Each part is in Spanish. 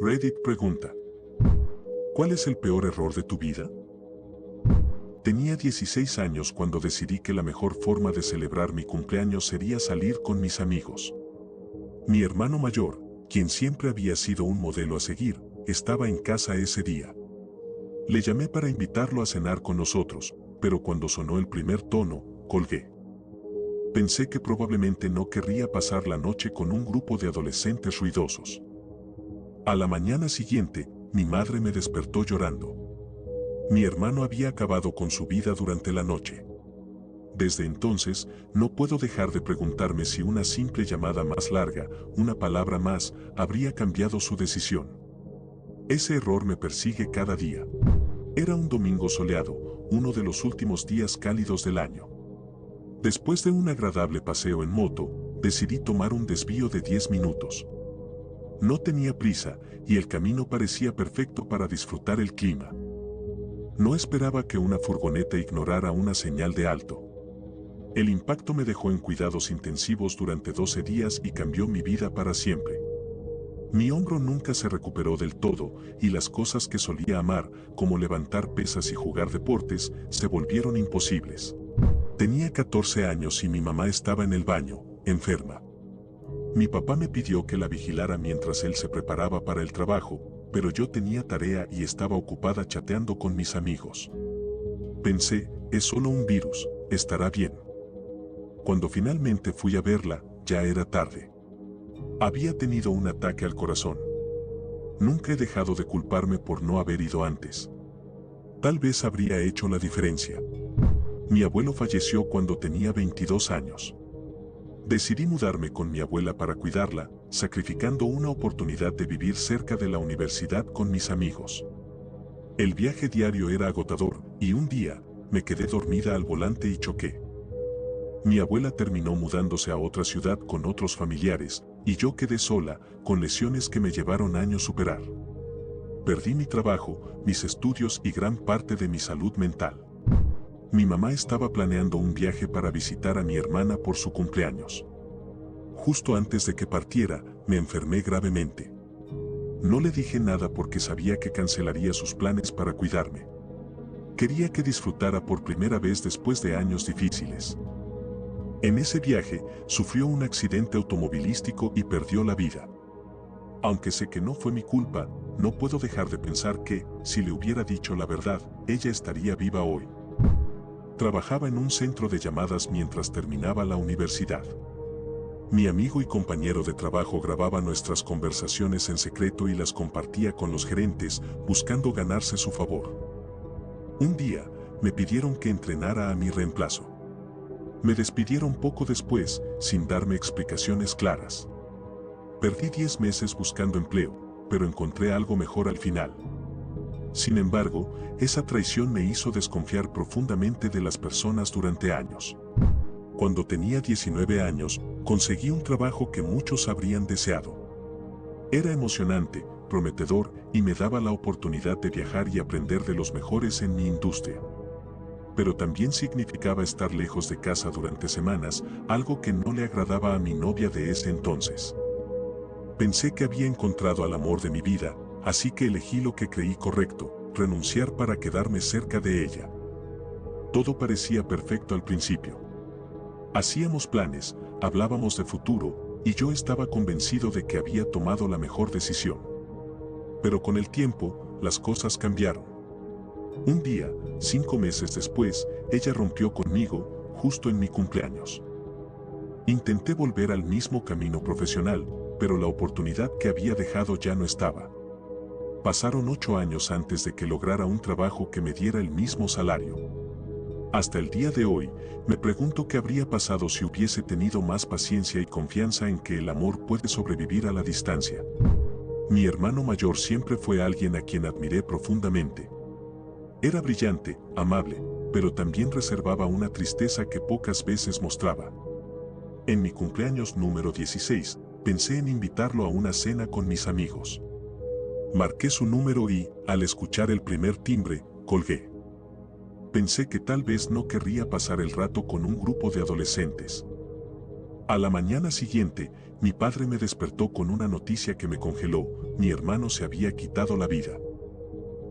Reddit pregunta: ¿cuál es el peor error de tu vida? Tenía 16 años cuando decidí que la mejor forma de celebrar mi cumpleaños sería salir con mis amigos. Mi hermano mayor, quien siempre había sido un modelo a seguir, estaba en casa ese día. Le llamé para invitarlo a cenar con nosotros, pero cuando sonó el primer tono, colgué. Pensé que probablemente no querría pasar la noche con un grupo de adolescentes ruidosos. A la mañana siguiente, mi madre me despertó llorando. Mi hermano había acabado con su vida durante la noche. Desde entonces, no puedo dejar de preguntarme si una simple llamada más larga, una palabra más, habría cambiado su decisión. Ese error me persigue cada día. Era un domingo soleado, uno de los últimos días cálidos del año. Después de un agradable paseo en moto, decidí tomar un desvío de 10 minutos. No tenía prisa, y el camino parecía perfecto para disfrutar el clima. No esperaba que una furgoneta ignorara una señal de alto. El impacto me dejó en cuidados intensivos durante 12 días y cambió mi vida para siempre. Mi hombro nunca se recuperó del todo, y las cosas que solía amar, como levantar pesas y jugar deportes, se volvieron imposibles. Tenía 14 años y mi mamá estaba en el baño, enferma. Mi papá me pidió que la vigilara mientras él se preparaba para el trabajo, pero yo tenía tarea y estaba ocupada chateando con mis amigos. Pensé, es solo un virus, estará bien. Cuando finalmente fui a verla, ya era tarde. Había tenido un ataque al corazón. Nunca he dejado de culparme por no haber ido antes. Tal vez habría hecho la diferencia. Mi abuelo falleció cuando tenía 22 años. Decidí mudarme con mi abuela para cuidarla, sacrificando una oportunidad de vivir cerca de la universidad con mis amigos. El viaje diario era agotador, y un día, me quedé dormida al volante y choqué. Mi abuela terminó mudándose a otra ciudad con otros familiares, y yo quedé sola, con lesiones que me llevaron años superar. Perdí mi trabajo, mis estudios y gran parte de mi salud mental. Mi mamá estaba planeando un viaje para visitar a mi hermana por su cumpleaños. Justo antes de que partiera, me enfermé gravemente. No le dije nada porque sabía que cancelaría sus planes para cuidarme. Quería que disfrutara por primera vez después de años difíciles. En ese viaje, sufrió un accidente automovilístico y perdió la vida. Aunque sé que no fue mi culpa, no puedo dejar de pensar que, si le hubiera dicho la verdad, ella estaría viva hoy. Trabajaba en un centro de llamadas mientras terminaba la universidad. Mi amigo y compañero de trabajo grababa nuestras conversaciones en secreto y las compartía con los gerentes, buscando ganarse su favor. Un día, me pidieron que entrenara a mi reemplazo. Me despidieron poco después, sin darme explicaciones claras. Perdí 10 meses buscando empleo, pero encontré algo mejor al final. Sin embargo, esa traición me hizo desconfiar profundamente de las personas durante años. Cuando tenía 19 años, conseguí un trabajo que muchos habrían deseado. Era emocionante, prometedor y me daba la oportunidad de viajar y aprender de los mejores en mi industria. Pero también significaba estar lejos de casa durante semanas, algo que no le agradaba a mi novia de ese entonces. Pensé que había encontrado al amor de mi vida, así que elegí lo que creí correcto, renunciar para quedarme cerca de ella. Todo parecía perfecto al principio. Hacíamos planes, hablábamos de futuro, y yo estaba convencido de que había tomado la mejor decisión. Pero con el tiempo, las cosas cambiaron. Un día, 5 meses después, ella rompió conmigo, justo en mi cumpleaños. Intenté volver al mismo camino profesional, pero la oportunidad que había dejado ya no estaba. Pasaron 8 años antes de que lograra un trabajo que me diera el mismo salario. Hasta el día de hoy, me pregunto qué habría pasado si hubiese tenido más paciencia y confianza en que el amor puede sobrevivir a la distancia. Mi hermano mayor siempre fue alguien a quien admiré profundamente. Era brillante, amable, pero también reservaba una tristeza que pocas veces mostraba. En mi cumpleaños número 16, pensé en invitarlo a una cena con mis amigos. Marqué su número y, al escuchar el primer timbre, colgué. Pensé que tal vez no querría pasar el rato con un grupo de adolescentes. A la mañana siguiente, mi padre me despertó con una noticia que me congeló: mi hermano se había quitado la vida.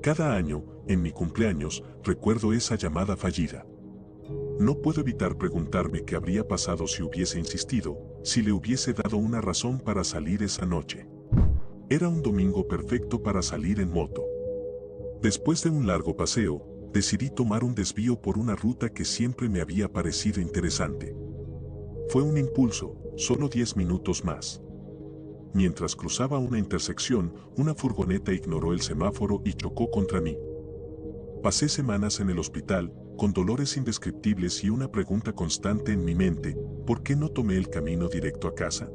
Cada año, en mi cumpleaños, recuerdo esa llamada fallida. No puedo evitar preguntarme qué habría pasado si hubiese insistido, si le hubiese dado una razón para salir esa noche. Era un domingo perfecto para salir en moto. Después de un largo paseo, decidí tomar un desvío por una ruta que siempre me había parecido interesante. Fue un impulso, solo 10 minutos más. Mientras cruzaba una intersección, una furgoneta ignoró el semáforo y chocó contra mí. Pasé semanas en el hospital, con dolores indescriptibles y una pregunta constante en mi mente: ¿por qué no tomé el camino directo a casa?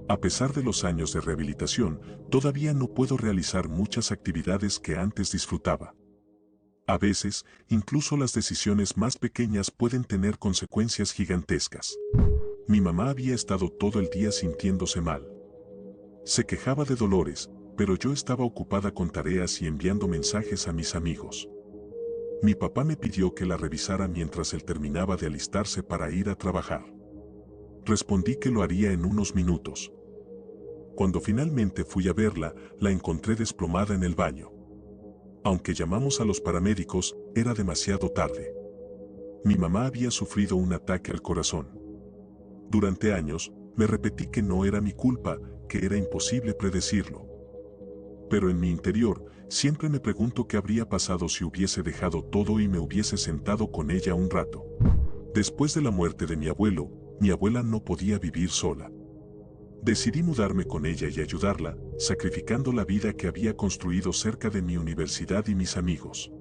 A pesar de los años de rehabilitación, todavía no puedo realizar muchas actividades que antes disfrutaba. A veces, incluso las decisiones más pequeñas pueden tener consecuencias gigantescas. Mi mamá había estado todo el día sintiéndose mal. Se quejaba de dolores, pero yo estaba ocupada con tareas y enviando mensajes a mis amigos. Mi papá me pidió que la revisara mientras él terminaba de alistarse para ir a trabajar. Respondí que lo haría en unos minutos. Cuando finalmente fui a verla, la encontré desplomada en el baño. Aunque llamamos a los paramédicos, era demasiado tarde. Mi mamá había sufrido un ataque al corazón. Durante años, me repetí que no era mi culpa, que era imposible predecirlo. Pero en mi interior, siempre me pregunto qué habría pasado si hubiese dejado todo y me hubiese sentado con ella un rato. Después de la muerte de mi abuelo, mi abuela no podía vivir sola. Decidí mudarme con ella y ayudarla, sacrificando la vida que había construido cerca de mi universidad y mis amigos.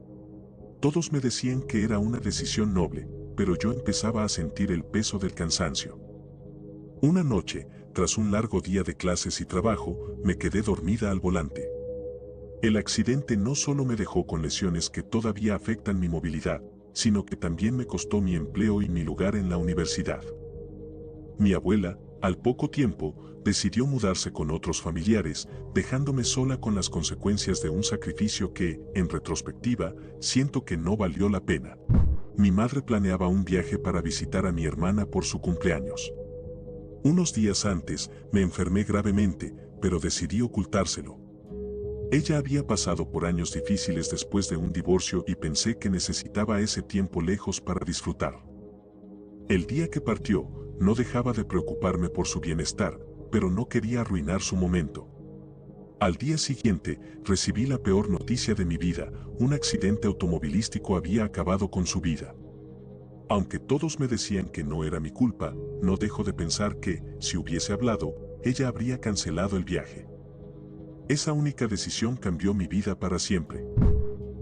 Todos me decían que era una decisión noble, pero yo empezaba a sentir el peso del cansancio. Una noche, tras un largo día de clases y trabajo, me quedé dormida al volante. El accidente no solo me dejó con lesiones que todavía afectan mi movilidad, sino que también me costó mi empleo y mi lugar en la universidad. Mi abuela, al poco tiempo, decidió mudarse con otros familiares, dejándome sola con las consecuencias de un sacrificio que, en retrospectiva, siento que no valió la pena. Mi madre planeaba un viaje para visitar a mi hermana por su cumpleaños. Unos días antes, me enfermé gravemente, pero decidí ocultárselo. Ella había pasado por años difíciles después de un divorcio y pensé que necesitaba ese tiempo lejos para disfrutar. El día que partió, no dejaba de preocuparme por su bienestar, pero no quería arruinar su momento. Al día siguiente, recibí la peor noticia de mi vida: un accidente automovilístico había acabado con su vida. Aunque todos me decían que no era mi culpa, no dejo de pensar que, si hubiese hablado, ella habría cancelado el viaje. Esa única decisión cambió mi vida para siempre.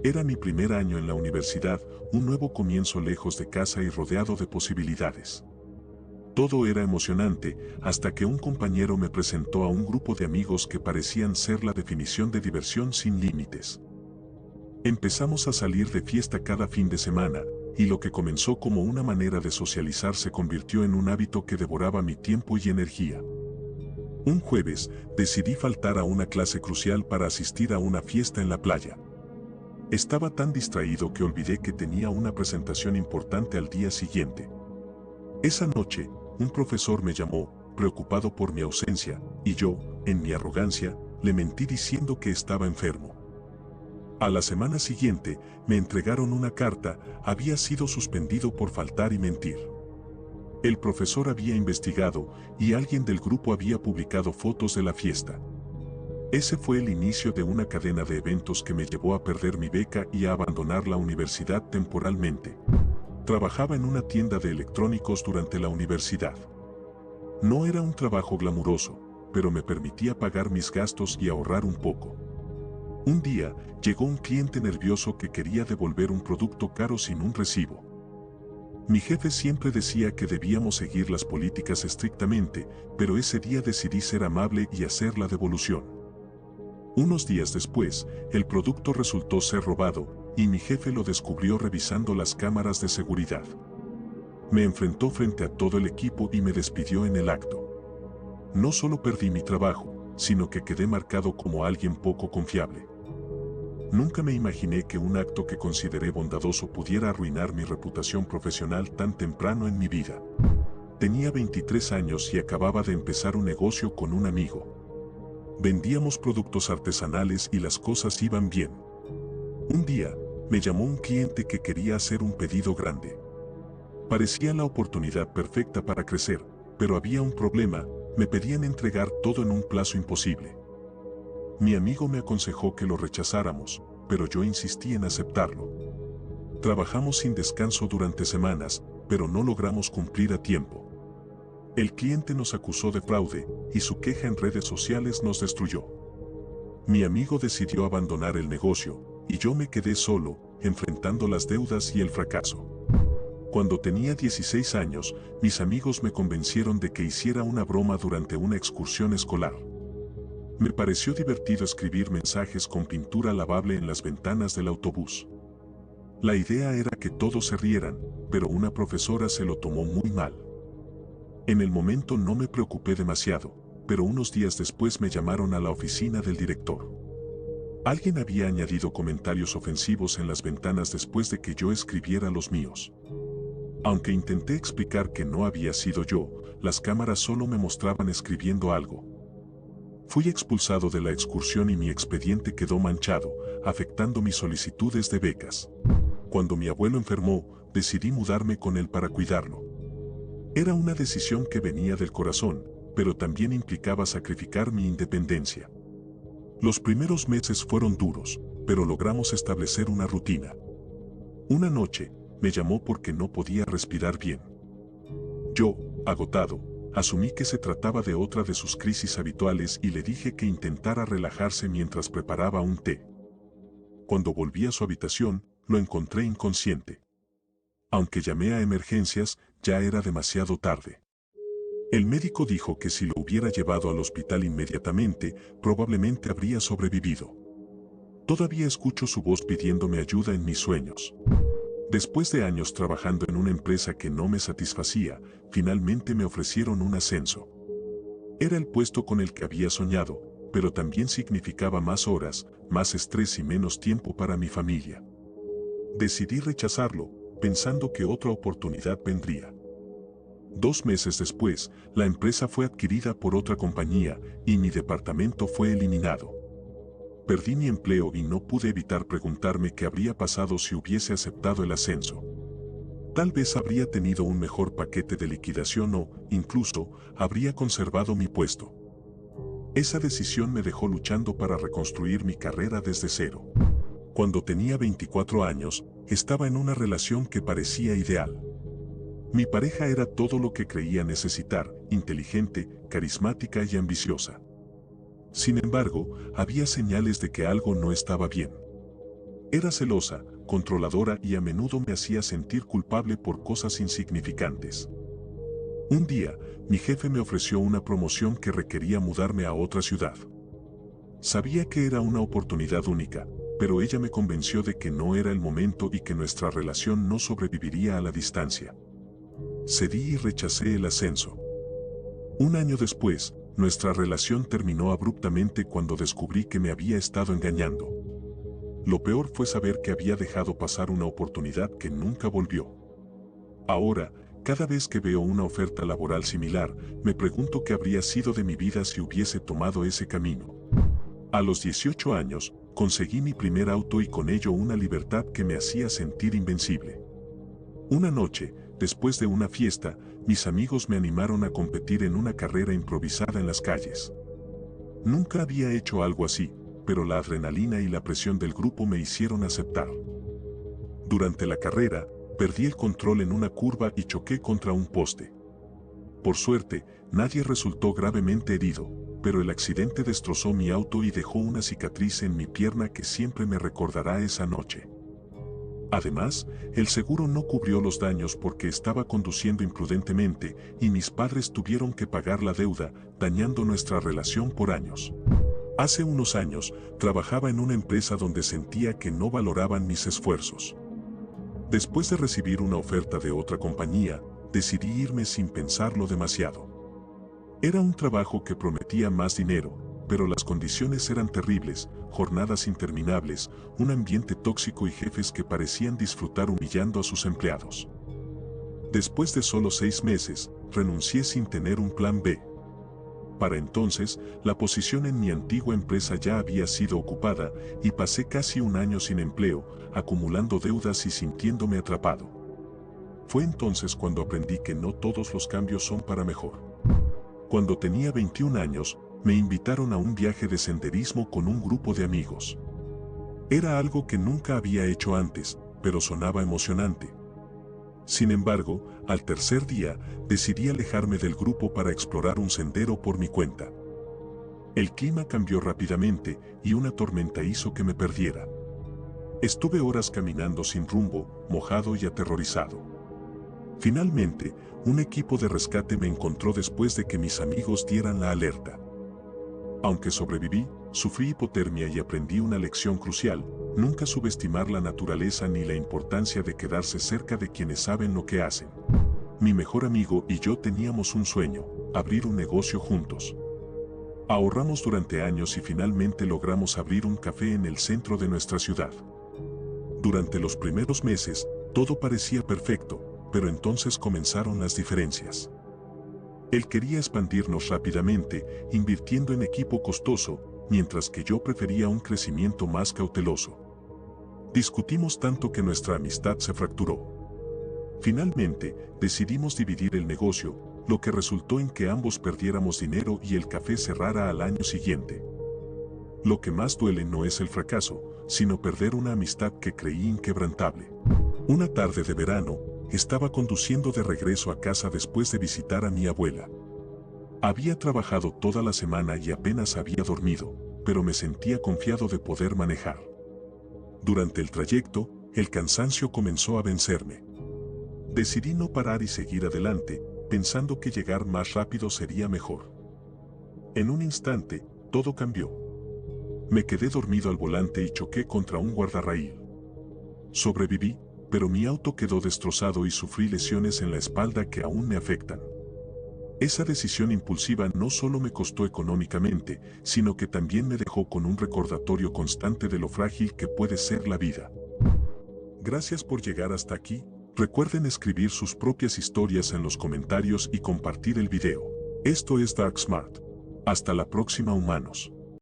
Era mi primer año en la universidad, un nuevo comienzo lejos de casa y rodeado de posibilidades. Todo era emocionante, hasta que un compañero me presentó a un grupo de amigos que parecían ser la definición de diversión sin límites. Empezamos a salir de fiesta cada fin de semana, y lo que comenzó como una manera de socializar se convirtió en un hábito que devoraba mi tiempo y energía. Un jueves, decidí faltar a una clase crucial para asistir a una fiesta en la playa. Estaba tan distraído que olvidé que tenía una presentación importante al día siguiente. Esa noche, un profesor me llamó, preocupado por mi ausencia, y yo, en mi arrogancia, le mentí diciendo que estaba enfermo. A la semana siguiente, me entregaron una carta: había sido suspendido por faltar y mentir. El profesor había investigado, y alguien del grupo había publicado fotos de la fiesta. Ese fue el inicio de una cadena de eventos que me llevó a perder mi beca y a abandonar la universidad temporalmente. Trabajaba en una tienda de electrónicos durante la universidad. No era un trabajo glamuroso, pero me permitía pagar mis gastos y ahorrar un poco. Un día, llegó un cliente nervioso que quería devolver un producto caro sin un recibo. Mi jefe siempre decía que debíamos seguir las políticas estrictamente, pero ese día decidí ser amable y hacer la devolución. Unos días después, el producto resultó ser robado, y mi jefe lo descubrió revisando las cámaras de seguridad. Me enfrentó frente a todo el equipo y me despidió en el acto. No solo perdí mi trabajo, sino que quedé marcado como alguien poco confiable. Nunca me imaginé que un acto que consideré bondadoso pudiera arruinar mi reputación profesional tan temprano en mi vida. Tenía 23 años y acababa de empezar un negocio con un amigo. Vendíamos productos artesanales y las cosas iban bien. Un día, me llamó un cliente que quería hacer un pedido grande. Parecía la oportunidad perfecta para crecer, pero había un problema: me pedían entregar todo en un plazo imposible. Mi amigo me aconsejó que lo rechazáramos, pero yo insistí en aceptarlo. Trabajamos sin descanso durante semanas, pero no logramos cumplir a tiempo. El cliente nos acusó de fraude, y su queja en redes sociales nos destruyó. Mi amigo decidió abandonar el negocio, y yo me quedé solo, enfrentando las deudas y el fracaso. Cuando tenía 16 años, mis amigos me convencieron de que hiciera una broma durante una excursión escolar. Me pareció divertido escribir mensajes con pintura lavable en las ventanas del autobús. La idea era que todos se rieran, pero una profesora se lo tomó muy mal. En el momento no me preocupé demasiado, pero unos días después me llamaron a la oficina del director. Alguien había añadido comentarios ofensivos en las ventanas después de que yo escribiera los míos. Aunque intenté explicar que no había sido yo, las cámaras solo me mostraban escribiendo algo. Fui expulsado de la excursión y mi expediente quedó manchado, afectando mis solicitudes de becas. Cuando mi abuelo enfermó, decidí mudarme con él para cuidarlo. Era una decisión que venía del corazón, pero también implicaba sacrificar mi independencia. Los primeros meses fueron duros, pero logramos establecer una rutina. Una noche, me llamó porque no podía respirar bien. Yo, agotado, asumí que se trataba de otra de sus crisis habituales y le dije que intentara relajarse mientras preparaba un té. Cuando volví a su habitación, lo encontré inconsciente. Aunque llamé a emergencias, ya era demasiado tarde. El médico dijo que si lo hubiera llevado al hospital inmediatamente, probablemente habría sobrevivido. Todavía escucho su voz pidiéndome ayuda en mis sueños. Después de años trabajando en una empresa que no me satisfacía, finalmente me ofrecieron un ascenso. Era el puesto con el que había soñado, pero también significaba más horas, más estrés y menos tiempo para mi familia. Decidí rechazarlo, pensando que otra oportunidad vendría. 2 meses después, la empresa fue adquirida por otra compañía y mi departamento fue eliminado. Perdí mi empleo y no pude evitar preguntarme qué habría pasado si hubiese aceptado el ascenso. Tal vez habría tenido un mejor paquete de liquidación o, incluso, habría conservado mi puesto. Esa decisión me dejó luchando para reconstruir mi carrera desde cero. Cuando tenía 24 años, estaba en una relación que parecía ideal. Mi pareja era todo lo que creía necesitar: inteligente, carismática y ambiciosa. Sin embargo, había señales de que algo no estaba bien. Era celosa, controladora y a menudo me hacía sentir culpable por cosas insignificantes. Un día, mi jefe me ofreció una promoción que requería mudarme a otra ciudad. Sabía que era una oportunidad única, pero ella me convenció de que no era el momento y que nuestra relación no sobreviviría a la distancia. Cedí y rechacé el ascenso. Un año después, nuestra relación terminó abruptamente cuando descubrí que me había estado engañando. Lo peor fue saber que había dejado pasar una oportunidad que nunca volvió. Ahora, cada vez que veo una oferta laboral similar, me pregunto qué habría sido de mi vida si hubiese tomado ese camino. A los 18 años, conseguí mi primer auto y con ello una libertad que me hacía sentir invencible. Una noche, después de una fiesta, mis amigos me animaron a competir en una carrera improvisada en las calles. Nunca había hecho algo así, pero la adrenalina y la presión del grupo me hicieron aceptar. Durante la carrera, perdí el control en una curva y choqué contra un poste. Por suerte, nadie resultó gravemente herido, pero el accidente destrozó mi auto y dejó una cicatriz en mi pierna que siempre me recordará esa noche. Además, el seguro no cubrió los daños porque estaba conduciendo imprudentemente y mis padres tuvieron que pagar la deuda, dañando nuestra relación por años. Hace unos años, trabajaba en una empresa donde sentía que no valoraban mis esfuerzos. Después de recibir una oferta de otra compañía, decidí irme sin pensarlo demasiado. Era un trabajo que prometía más dinero, pero las condiciones eran terribles: jornadas interminables, un ambiente tóxico y jefes que parecían disfrutar humillando a sus empleados. Después de solo 6 meses, renuncié sin tener un plan B. Para entonces, la posición en mi antigua empresa ya había sido ocupada y pasé casi un año sin empleo, acumulando deudas y sintiéndome atrapado. Fue entonces cuando aprendí que no todos los cambios son para mejor. Cuando tenía 21 años, me invitaron a un viaje de senderismo con un grupo de amigos. Era algo que nunca había hecho antes, pero sonaba emocionante. Sin embargo, al tercer día, decidí alejarme del grupo para explorar un sendero por mi cuenta. El clima cambió rápidamente y una tormenta hizo que me perdiera. Estuve horas caminando sin rumbo, mojado y aterrorizado. Finalmente, un equipo de rescate me encontró después de que mis amigos dieran la alerta. Aunque sobreviví, sufrí hipotermia y aprendí una lección crucial: nunca subestimar la naturaleza ni la importancia de quedarse cerca de quienes saben lo que hacen. Mi mejor amigo y yo teníamos un sueño: abrir un negocio juntos. Ahorramos durante años y finalmente logramos abrir un café en el centro de nuestra ciudad. Durante los primeros meses, todo parecía perfecto, pero entonces comenzaron las diferencias. Él quería expandirnos rápidamente, invirtiendo en equipo costoso, mientras que yo prefería un crecimiento más cauteloso. Discutimos tanto que nuestra amistad se fracturó. Finalmente, decidimos dividir el negocio, lo que resultó en que ambos perdiéramos dinero y el café cerrara al año siguiente. Lo que más duele no es el fracaso, sino perder una amistad que creí inquebrantable. Una tarde de verano, estaba conduciendo de regreso a casa después de visitar a mi abuela. Había trabajado toda la semana y apenas había dormido, pero me sentía confiado de poder manejar. Durante el trayecto, el cansancio comenzó a vencerme. Decidí no parar y seguir adelante, pensando que llegar más rápido sería mejor. En un instante, todo cambió. Me quedé dormido al volante y choqué contra un guardarraíl. Sobreviví, pero mi auto quedó destrozado y sufrí lesiones en la espalda que aún me afectan. Esa decisión impulsiva no solo me costó económicamente, sino que también me dejó con un recordatorio constante de lo frágil que puede ser la vida. Gracias por llegar hasta aquí. Recuerden escribir sus propias historias en los comentarios y compartir el video. Esto es Dark Smart. Hasta la próxima, humanos.